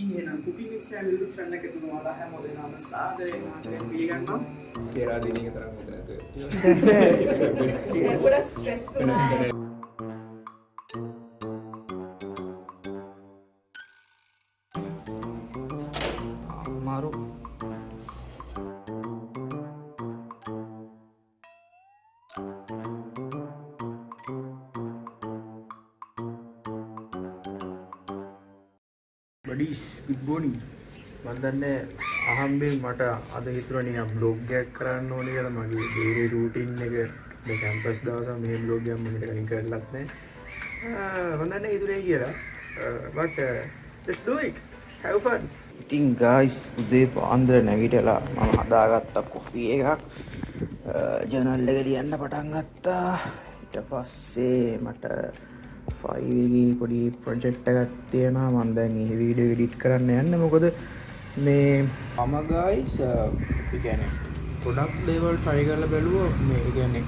ඉන්නම් cooking විත් Sam YouTube channel එකේ තුන ඔයාලා හැමෝටම සාදරයෙන් පිළිගන්නවා. පෙරා දිනක තරම් මෙතන ඒක ගොඩක් ස්ට්‍රෙස් වුණා. මාරු buddies good morning මම දන්නේ අහම්බෙන් මට අද හිතුණා නිකන් vlog එකක් කරන්න ඕනේ කියලා මගේ daily routine එක මේ campus දවස මේ vlog එකක් මම කලින් කරලත් නැහැ මම දන්නේ හිතුනේ කියලා but let's do it have fun ඉතින් guys උදේ පාන්දර නැගිටලා මම හදාගත්ත කොෆි එකක් ජර්නල් එක ලියන්න පටන් ගත්තා ඊට පස්සේ මට 5 එකේ පොඩි ප්‍රොජෙක්ට් එකක් තියෙනවා මම දැන් මේ වීඩියෝ එඩිට් කරන්න යන්නේ මොකද මේ මම guys ඒ කියන්නේ ගොඩක් දේවල් try කරලා බැලුවා මේ ඒ කියන්නේ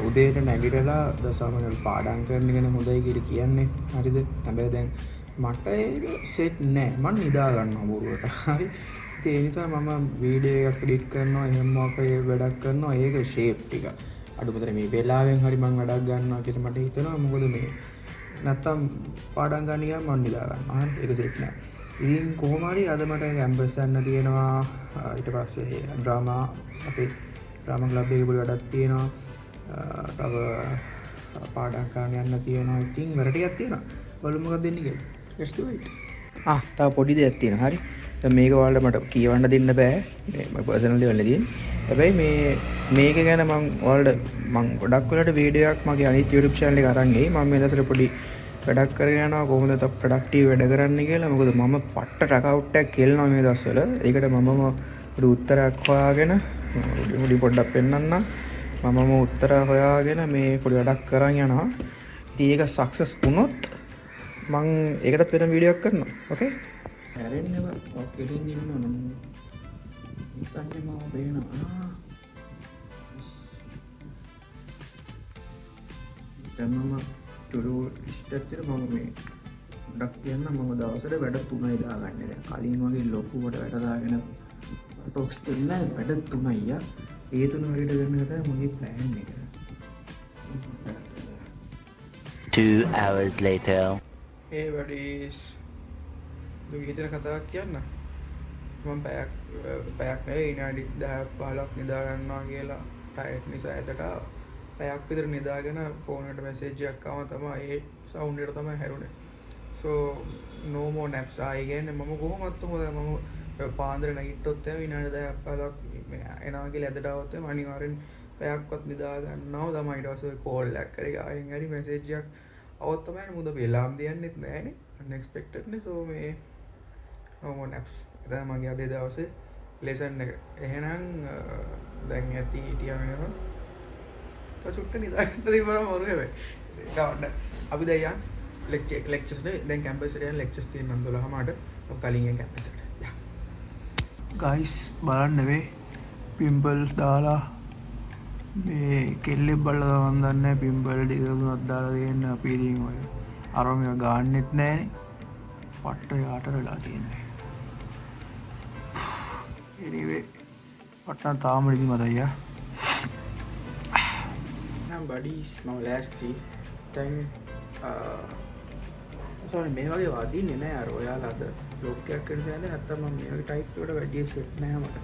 උදේට නැගිටලා දසමවල පාඩම් කරන එක හොඳයි කියලා කියන්නේ හරිද හැබැයි දැන් මට ඒක සෙට් නෑ මම නිදා ගන්නවා බොරුවට හරි ඒ නිසා මම වීඩියෝ එකක් එඩිට් කරනවා එහෙම මොකක් වැඩක් කරනවා ඒක ෂේප් ටික අඩුමතර මේ වෙලාවෙන් හරි මම වැඩක් ගන්නවා කියලා මට හිතෙනවා මොකද මේ නැත්තම් පාඩම් ගන්න ගියාම මම නිදා ගන්නවා හරි ඒක සෙට් නෑ ඉතින් කොහොම හරි අද මට කැම්පස් යන්න තියෙනවා ඊට පස්සේ ඩ්‍රාමා අපේ ඩ්‍රාමා ක්ලබ් එකේ පොඩි වැඩක් තියෙනවා තව පාඩම් කරන්න යන්න තියෙනවා ඉතින් වැඩ ටිකක් තියෙනවා බලමු මොකක්ද දෙන්නේ කියලා let's do it තව පොඩි දෙයක් තියෙනවා හරි දැන් මේක ඔයාලට මට කියවන්න දෙන්න බෑ මේ පර්සනල් දේවල් නේ තියෙන්නේ හැබැයි මේක ගැන මම ඔයාලට මම ගොඩක් වෙලාට වීඩියෝ එකක් මගේ අනිත් YouTube channel එක අරන් ගියේ මම මේ දවස්වල පොඩි වැඩක් කරගෙන යනවා කොහොමද ප්‍රොඩක්ටිව් වැඩ කරන්න කියලා මොකද මම පට්ට ටකවුට් එකක් කෙල්ලනවා මේ දවස්වල ඒකට මමම පොඩි උත්තරයක් හොයාගෙන පොඩි පොඩ්ඩක් පෙන්නන්නම් මමම උත්තර හොයාගෙන මේ පොඩි වැඩක් කරන් යනවා ඉතින් ඒක සක්සස් වුණොත් මම ඒකටත් වෙන වීඩියෝ එකක් කරනවා ඕකේ හැරෙන්නව ඔක්කෙලින් ඉන්නවා නම් ඉතින් මම බේනවා දැන් මම ටුඩු ලිස්ට් එකේ මම මේ ගොඩක් කියන්න මම දවසට වැඩ 3යි දාගන්නේ දැන් කලින් වගේ ලොකුවට වැඩ දාගෙන ටොක්ස් දෙන්න වැඩ 3යි ඒ 3 හරියට කරන එක තමයි මගේ ප්ලෑන් එක 2 hours later hey buddies දුක හිතන කතාවක් කියන්න මම පැයක් නෙවෙයි විනාඩි 10 15ක් නිදා ගන්නවා කියලා ටයර්ඩ් නිසා එතට පැයක් විතර නිදාගෙන ෆෝන් එකට මැසේජ් එකක් ආවම තමයි ඒ සවුන්ඩ් එකට තමයි හැරුනේ so no more naps ආයි කියන්නේ මම කොහොමත් මම පාන්දර නැගිට්ටොත් එහම විනාඩි 10ක් 15ක් එනවා කියලා ඇදට આવොත් එහම අනිවාර්යෙන් පැයක්වත් නිදා ගන්නවා තමයි ඊට පස්සේ කෝල් එකක් කරේ ආයෙත් හරි මැසේජ් එකක් આવොත් තමයි මොකද වෙලාම් දෙන්නෙත් නැහැනේ unexpected නේ so මේ no more naps එතන මගේ අද දවසේ ලෙසන් එක එහෙනම් දැන් ඇති හිටියා වෙනවා චුට්ට නිදාගන්න තිබුණා මරු හැබැයි ගවන්න අපි දැන් යන් ලෙක්චර්ස් නේ දැන් කැම්පස් එකට යන ලෙක්චර්ස් තියෙනවා 12:00ට කලින් යන කැම්පස් එකට යා ගයිස් බලන්න වේ පිම්පල්ස් දාලා මේ කෙල්ලෙක් බලලා මම දන්නේ පිම්පල් ටික තුනක් දාලා දෙන්න අපි ඉතින් ඔය අරම එක ගන්නෙත් නැහනේ පට්ට යාට වෙලා තියෙන්නේ anyway පට්ට තාම ඉදි මතයි යා buddies මම ලෑස්ති දැන් sorry මේ වගේ වදින්නේ නෑ අර ඔයාලා අද vlog එකක් කරන යන්නේ නැත්තම් මම මේ වගේ ටයිප් වලට වැඩි සෙට් නෑ මට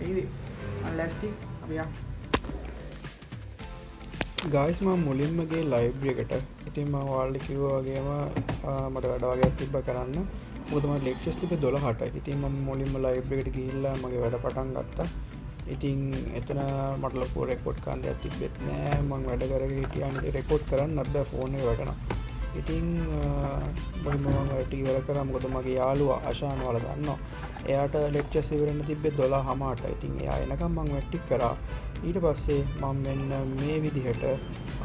anyway මම ලෑස්ති අපි යමු guys මම මුලින්ම ගියේ ලයිබ්‍රරි එකට ඉතින් මම ඔයාලට කිව්වා වගේම මට වැඩ වගේක් තිබ්බ කරන්න මොකද මට ලෙක්චර්ස් තිබ්බේ 12ට ඉතින් මම මුලින්ම ලයිබ්‍රරි එකට ගිහිල්ලා මගේ වැඩ පටන් ගත්තා ඉතින් එතන මට ලොකු රෙකෝඩ් කරන්න දෙයක් තිබෙත් නෑ මම වැඩ කරගෙන හිටියා නේ රෙකෝඩ් කරන්නත් බෑ ෆෝන් එක වැටෙනවා ඉතින් මම ටීවී වල කරා මොකද මගේ යාළුවා අශාන් වල දන්නවා එයාට ලෙක්චර්ස් ඉවරන්න තිබ්බේ 12:00ට ඉතින් එයා එනකම් මම වැට්ටික් කරා ඊට පස්සේ මම මෙන්න මේ විදිහට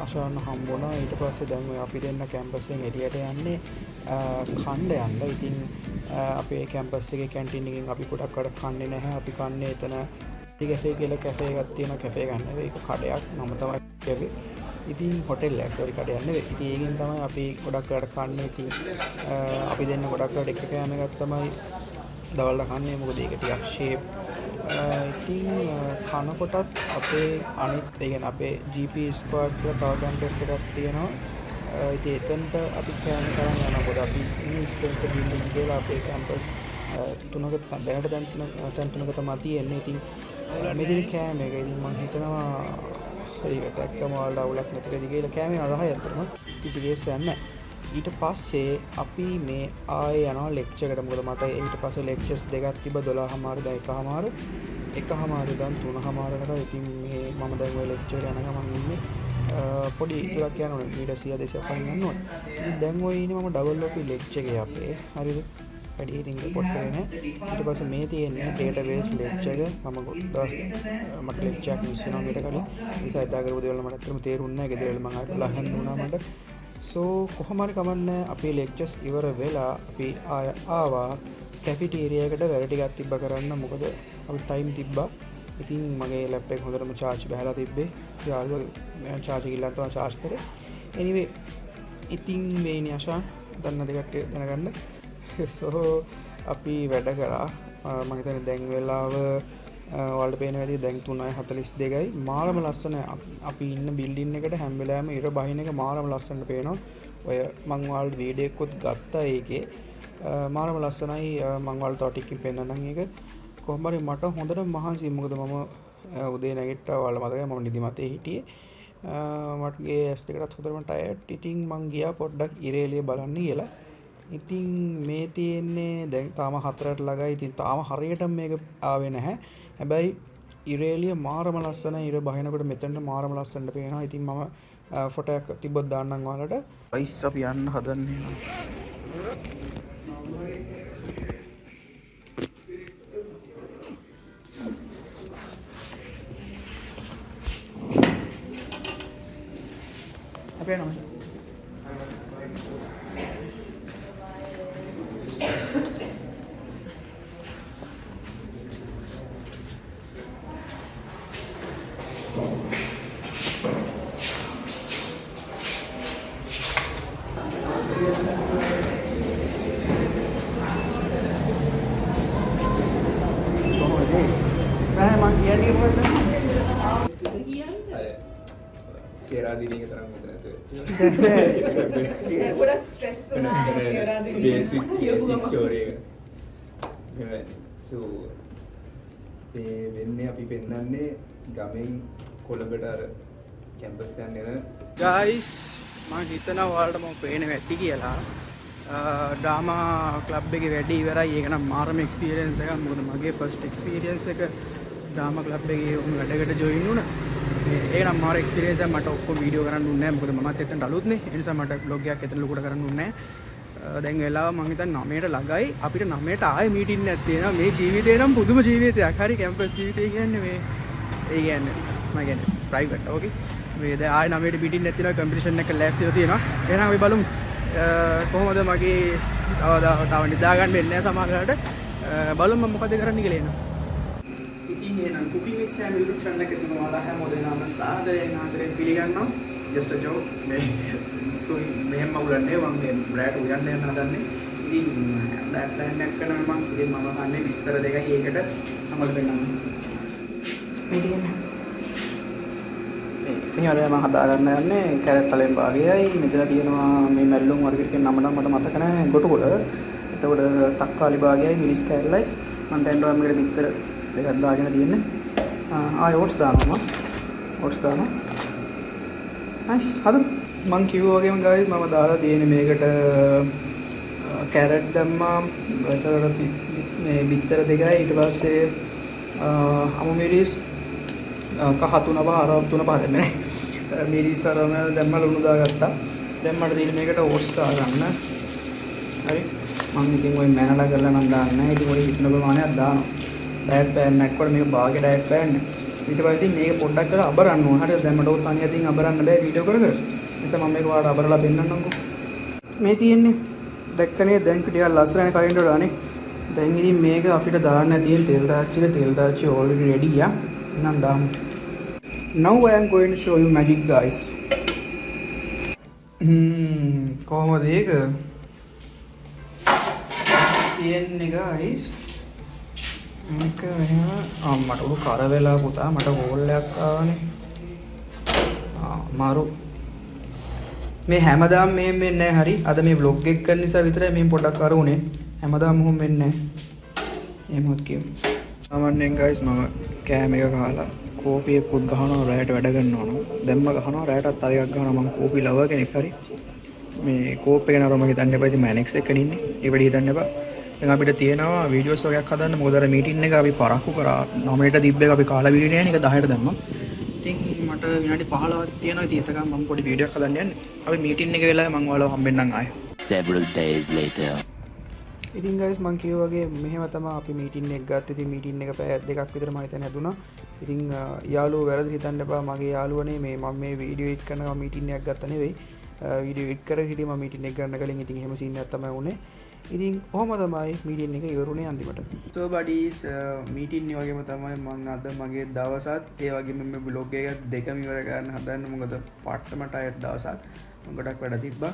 අශාන් හම්බුණා ඊට පස්සේ දැන් අපි දෙන්න කැම්පස් එකෙන් එළියට යන්නේ ඛණ්ඩ යන්න ඉතින් අපේ කැම්පස් එකේ කැන්ටින් එකෙන් අපි ගොඩක් කඩ කන්නේ නැහැ අපි කන්නේ එතන කැෆේ කියලා කැෆේ එකක් තියෙනවා කැෆේ ගන්න ඒක කඩයක් මම තමයි කිව්වේ ඉතින් හොටෙල් ඇක්සරි කට යන්න ඉතින් ඒකෙන් තමයි අපි ගොඩක් වෙලාට කන්නේ. ඉතින් අපි දෙන්න ගොඩක් වෙලාට එක කෑම එකක් තමයි දවල්ට කන්නේ. මොකද ඒක ටිකක් ෂේප්. ඉතින් කනකොටත් අපේ අනිත් ඒ කියන්නේ අපේ GP ස්ක්වාඩ් කියලා තව කැම්පස් එකක් තියෙනවා. ඉතින් එතනට අපි කෑම කරන් යනවා. මොකද අපි ස්පෙන්සර් බිල්ඩින් කියලා අපේ කැම්පස් තුනක දැනට දැන් තුනක තමයි තියෙන්නේ. ඉතින් මෙතන කෑම එක ඉතින් මම හිතනවා ඒක දැක්කම වල අවුලක් නැතිකද කියලා කෑමේ අරහය අතරම කිසි වෙස්සක් නැහැ. ඊට පස්සේ අපි මේ ආයේ යනවා ලෙක්චර් එකට. මොකද මට ඊට පස්සේ ලෙක්චර්ස් දෙකක් තිබ්බ 12:00 දැන් 1:00 දැන් 3:00කට. ඉතින් මේ මම දැන් ওই ලෙක්චර් යන ගමන් ඉන්නේ. පොඩි ඉතුරක් යනවා ඊට 100 200ක් වයින් යනවා. ඉතින් දැන් ඔය ඉන්නේ මම ඩබල් ඔපි ලෙක්චර් එකේ අපේ. හරිද? වැඩි ඉතින් රිපෝට් කරගෙන ඊට පස්සේ මේ තියෙන්නේ ඩේටාබේස් ලෙක්චර් එක. මම දවස් මට ලෙක්චර් එකක් මිස් වෙනවා මීට කලින්. ඒ නිසා එදා කරපු දේවල් මට අත්‍තරම තේරුන්නේ නැහැ. ගෙදර වෙලා මම ආයෙත් ලහන්න වුණා මට. සෝ කොහොම හරි කමන්නේ අපේ ලෙක්චර්ස් ඉවර වෙලා අපි ආවා කැෆිටීරියා එකට වැඩ ටිකක් තිබ්බ කරන්න. මොකද අපි ටයිම් තිබ්බා. ඉතින් මගේ ලැප්ටොප් එක හොඳටම charge බහලා තිබ්බේ. යාළුවා charge ගිල්ලන් තමයි charge කරේ. anyway ඉතින් මේ නියෂා දන්න දෙකට දැනගන්න. so අපි වැඩ කරා. මම හිතන්නේ දැන් වෙලාව වලට පේන වැඩි දැන් 3:42යි. මාරම ලස්සන අපි ඉන්න බිල්ඩින් එකට හැම වෙලාවෙම ඉර බහින එක මාරම ලස්සනට පේනවා. ඔය මං වල වීඩියෝ එකකුත් ගත්තා ඒකේ. මාරම ලස්සනයි. මං වලට තව ටිකකින් පෙන්නන්නම් ඒක. කොහොම හරි මට හොඳට මහන්සියි. මොකද මම උදේ නැගිට්ටා ඔයාලා මතකයි මම නිදිමතේ හිටියේ. මටගේ ඇස් දෙකටත් හොඳටම ටයර්ඩ්. ඉතින් මං ගියා පොඩ්ඩක් ඉරේලිය බලන්න කියලා. ඉතින් මේ තියෙන්නේ දැන් තාම 4ට ළඟයි. ඉතින් තාම හරියට මේක ආවේ නැහැ. හැබැයි ඉරේලිය මාරම ලස්සනයි. ඉර බහිනකොට මෙතනට මාරම ලස්සනට පේනවා. ඉතින් මම ෆොටෝ එකක් තිබ්බොත් දාන්නම් ඔයාලට. අයිස් අපි යන්න හදන්නේ. අපේ නම පෙරාදිනීක තරම් විතර නැතුව. ගොඩක් ස්ට්‍රෙස් වුණා පෙරාදිනී. බේසික් ස්ටෝරි එක. එහෙමයි. සෝ මේ වෙන්නේ අපි පෙන්නන්නේ ගමෙන් කොළඹට අර කැම්පස් යන guys මම හිතනවා ඔයාලට මම පේන්නේ ඇති කියලා. ඩ්‍රාමා ක්ලබ් එකේ වැඩි ඉවරයි. ඒක නම් මාරම එක්ස්පීරියන්ස් එකක්. මොකද මගේ ෆස්ට් එක්ස්පීරියන්ස් එක ඩ්‍රාමා ක්ලබ් එකේ වැඩකට ජොයින් වුණා. ඒක නම් මාර එක්ස්පීරියන්ස් එකක්. මට ඔක්කොම වීඩියෝ කරන්න දුන්නේ නැහැ. මොකද මමත් එතනට අලුත්නේ. ඒ නිසා මට බ්ලොග් එකක් එතන ලොකුට කරන්න දුන්නේ නැහැ. දැන් වෙලාව මම හිතන්නේ 9ට ළඟයි. අපිට 9ට ආයේ මීටින් එකක් තියෙනවා. මේ ජීවිතේ නම් පුදුම ජීවිතයක්. හරි කැම්පස් ජීවිතය කියන්නේ මේ ඒ කියන්නේ මම කියන්නේ ප්‍රයිවට්. ඕකේ. මේ දැන් ආයේ 9ට මීටින් එකක් තියෙනවා. කම්පිටිෂන් එක ලෑස්තිව තියෙනවා. එහෙනම් අපි බලමු කොහොමද මගේ තව නිදා ගන්න වෙන්නේ නැහැ සමහරවිට. බලමු මම මොකද කරන්න කියලා එනවා. ඉතින් එහෙනම් cooking with Sam YouTube channel එක තුන ඔයාලා හැමෝටම සාදරයෙන් පිළිගන්නවා. just a joke. මෙහෙම උලන්නේ මම මේ බ්‍රෑඩ් උයන්න යන හදන්නේ. ඉතින් බ්‍රෑඩ් ප්ලෑන් එකක් කරනවා මම. ඉතින් මම කන්නේ විතර දෙකයි ඒකට අමල වෙනවා. මේ තියෙන්නේ. ඉතින් අද මම හදා ගන්න යන්නේ කැරට් කලෙන් භාගයයි. මෙතන තියෙනවා මේ මැල්ලුම් වර්ග එකේ නම නම් මට මතක නැහැ. ගොටුකොළ. එතකොට තක්කාලි භාගයයි මිරිස් කෑල්ලයි. මම දැන් ඔයාලා මේකට විතර දෙකක් දාගෙන තියෙන්නේ. ආයෙ ඕට්ස් දානවා. ඕට්ස් දානවා. නයිස්. හදමු. මං කිව්වා වගේම guys මම දාලා තියෙන්නේ මේකට කැරට් දැම්මා. එතකොට මේ බිත්තර දෙකයි ඊට පස්සේ අමු මිරිස් කහ තුන පහ අර තුන පහ දෙන්නේ. මිරිස් අරම දැම්ම ලුණු දාගත්තා. දැන් මට තියෙන්නේ මේකට ඕට්ස් දාගන්න. හරි. මම ඉතින් ওই මැනලා කරලා නම් දාන්නේ නැහැ. ඉතින් ඔය හිතන ප්‍රමාණයක් දානවා. ඩයට් ප්ලෑන් එකක් වල මේක භාගේ ඩයට් ප්ලෑන් එක. ඊට පස්සේ ඉතින් මේක පොඩ්ඩක් කරලා අබරන්න ඕන. හරිද? දැන් මට උත් තනිය ඉතින් අබරන්න බෑ වීඩියෝ කර කර. නිසා මම මේක ඔයාලට අබරලා පෙන්නන්නම්කෝ. මේ තියෙන්නේ දැක්කනේ දැන් ටිකක් ලස්සනයි කලින්ට වඩානේ. දැන් ඉතින් මේක අපිට දාන්න තියෙන තෙල් තාච්චි already ready යා. එහෙනම් දාමු. Now I am going to show you magic guys. කොහොමද ඒක තියෙන්නේ guys මේක මට උඩ කර වෙලා පුතා මට කෝල් එකක් ආවනේ මාරු මේ හැමදාම මෙහෙම වෙන්නේ නැහැ හරි අද මේ vlog එක කරන නිසා විතරයි මේ පොඩක් කර උනේ හැමදාම මොහොම වෙන්නේ නැහැ එහෙමත් කියමු සාමාන්‍යයෙන් guys මම කෑම එක කාලා කෝපි එකකුත් ගහනවා රැයට වැඩ ගන්නවා නම් දැම්ම ගහනවා රැයටත් තව එකක් ගහනවා මම කෝපි ලවර් කෙනෙක් හරි මේ කෝප් එක නරම හිතන්න එපා ඉතින් මැනෙක්ස් එක ඉන්නේ ඒ වෙලෙ හිතන්න එපා දැන් අපිට තියෙනවා වීඩියෝස් වගේක් හදන්න මොකද අර මීටින් එක අපි පරක්කු කරා 9ට තිබ්බ එක අපි කාලා වීඩියෝ නෑනේ ඒක 10ට දැම්මා ඉතින් මට විනාඩි 15ක් තියෙනවා ඉතින් එතකම් මම පොඩි වීඩියෝ එකක් හදන්න යන්නේ අපි මීටින් එක වෙලාවේ මම ඔයාලව හම්බෙන්නම් ආයේ Several days later. ඉතින් guys මම කියෝ වගේ මෙහෙම තමයි අපි මීටින් එක ගත්තා ඉතින් මීටින් එක පැය දෙකක් විතර මම හිතන්නේ හදුනා ඉතින් යාළුවෝ වැරදි හිතන්න එපා මගේ යාළුවනේ මේ මම මේ වීඩියෝ එඩිට් කරනවා මීටින් එකක් ගත්තා නෙවෙයි වීඩියෝ එඩිට් කරගෙන හිටියේ මම මීටින් එක ගන්න කලින් ඉතින් එහෙම සීන් එකක් තමයි උනේ ඉතින් කොහොම තමයි මීටින් එක ඉවරුනේ අන්තිමට so buddies මීටින් වගේම තමයි මම අද මගේ දවසත් ඒ වගේම මේ vlog එක දෙකම ඉවර කරන්න හදන්නේ මොකද පාටම ටයර් දවසක් ගොඩක් වැඩ තිබ්බා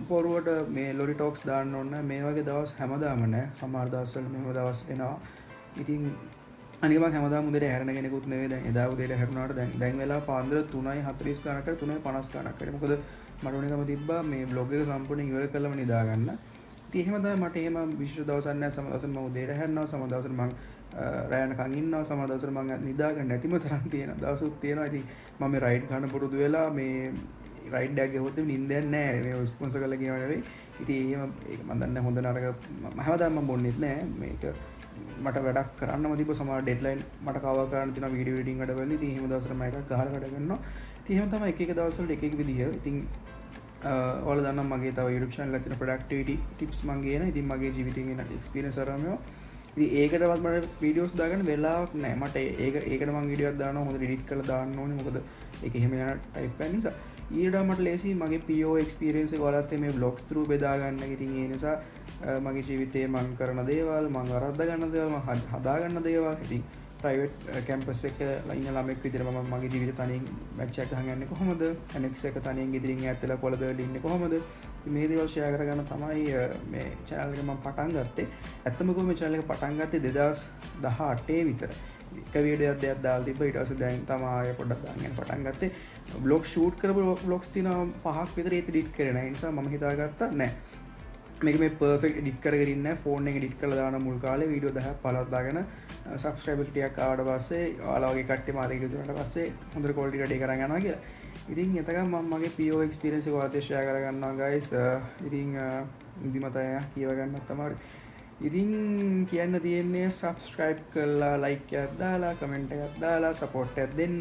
පොරුවට මේ ලොරි ටොක්ස් දාන්න ඕන මේ වගේ දවස් හැමදාම නෑ සමහර දවස්වල මෙහෙම දවස් එනවා ඉතින් අනික මම හැමදාම උදේට හැරෙන කෙනෙකුත් නෙවෙයි දැන් එදා උදේට හැරුණාට දැන් වෙලා පාන්දර 3:40 ගණනකට 3:50 ගණනක් හරි මොකද මට ඕනෙකම තිබ්බා මේ vlog එක සම්පූර්ණයෙන් ඉවර කරලම නිදා ගන්න ඉතින් එහෙම තමයි මට එහෙම විශේෂ දවසක් නැහැ සමහර දවසට මම උදේට හැරෙනවා සමහර දවසට මම රැයනකන් ඉන්නවා සමහර දවසට මම නිදා ගන්න නැතිම තරම් තියෙන දවසුත් තියෙනවා ඉතින් මම මේ රයිඩ් ගන්න පුරුදු වෙලා මේ රයිඩ් එකක් ගියොත් නිින්දයක් නැහැ මේ ස්පොන්සර් කරලා ගියව නෙවෙයි ඉතින් එහෙම ඒක මම දන්නේ හොඳ නරක හැමදාම මම බොන්නේත් නැහැ මේක මට වැඩක් කරන්නම තිබ්බ සමහර ඩෙඩ්ලයින් මට කවර් කරන්න තියෙනවා වීඩියෝ එඩිටින් වැඩ වලදී ඉතින් එහෙම දවසට මම එකක් ගහලා වැඩ කරනවා ඉතින් එහෙම තමයි එක එක දවස්වල එක එක විදිහ ඉතින් ඔයාලා දන්නවා මගේ තව YouTube channel එකේ තියෙන productivity tips මම ගේන ඉතින් මගේ ජීවිතයෙන් එන experience අරම ඒවා ඉතින් ඒකටවත් මට වීඩියෝස් දාගන්න වෙලාවක් නැහැ මට ඒකට මම වීඩියෝ එකක් දානවා හොඳට edit කරලා දාන්න ඕනේ මොකද ඒක එහෙම යන type එක නිසා ඊට මට ලේසි මගේ PO experience එක ඔයාලත් මේ vlogs through බෙදා ගන්න. ඉතින් ඒ නිසා මගේ ජීවිතේ මම කරන දේවල් මම වරද්දා ගන්න දේවල් මම හදා ගන්න දේවල් ඉතින් private campus එක ඉන්න ළමෙක් විදිහට මම මගේ ජීවිතය තනියෙන් match එකක් ගහන්න යන්නේ කොහොමද? annex එක තනියෙන් ගෙදරින් ඈත් වෙලා කොළදවල ඉන්නේ කොහොමද? මේ දේවල් share කරගන්න තමයි මේ channel එක මම පටන් ගත්තේ. ඇත්තම කිව්වොත් මේ channel එක පටන් ගත්තේ 2018 විතර. එක වීඩියෝ එකක් දාලා තිබ්බා ඊට පස්සේ දැන් තමයි ආයෙ පොඩ්ඩක් දාන්න පටන් ගත්තේ vlog shoot කරපු vlogs තියෙනවා 5ක් විතර ඒක edit කරේ නැහැ ඒ නිසා මම හිතාගත්තා නෑ මේක මේ perfect edit කරගෙන ඉන්නේ නැහැ ෆෝන් එකේ edit කරලා දාන මුල් කාලේ වීඩියෝ 10ක් 15ක් දාගෙන subscriber ටිකක් ආවට පස්සේ ඔයාලා වගේ කට්ටිය මාතේ ඉදිරියට දුන්නාට පස්සේ හොඳට quality ready කරන් යනවා කියලා ඉතින් එතකම මම මගේ PO experience එක ඔයාලට share කරගන්නවා guys ඉතින් ඉදිමත කියව ගන්නත් තමයි ඉතින් කියන්න තියෙන්නේ subscribe කරලා like එකක් දාලා comment එකක් දාලා support එකක් දෙන්න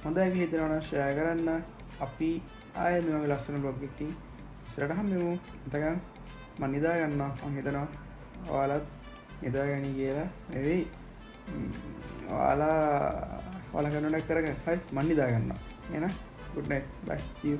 හොඳයි කියලා හිතනවා නම් share කරන්න අපි ආයෙ මේ වගේ ලස්සන vlog එකකින් ඉස්සරහට හම්බෙමු එතකන් මම නිදා ගන්නවා මම හිතනවා ඔයාලත් නිදා ගනි කියලා නෙවෙයි ඔයාලා කරන වැඩක් කරගන්න හරි මම නිදා ගන්නවා එහෙනම් good night bye see you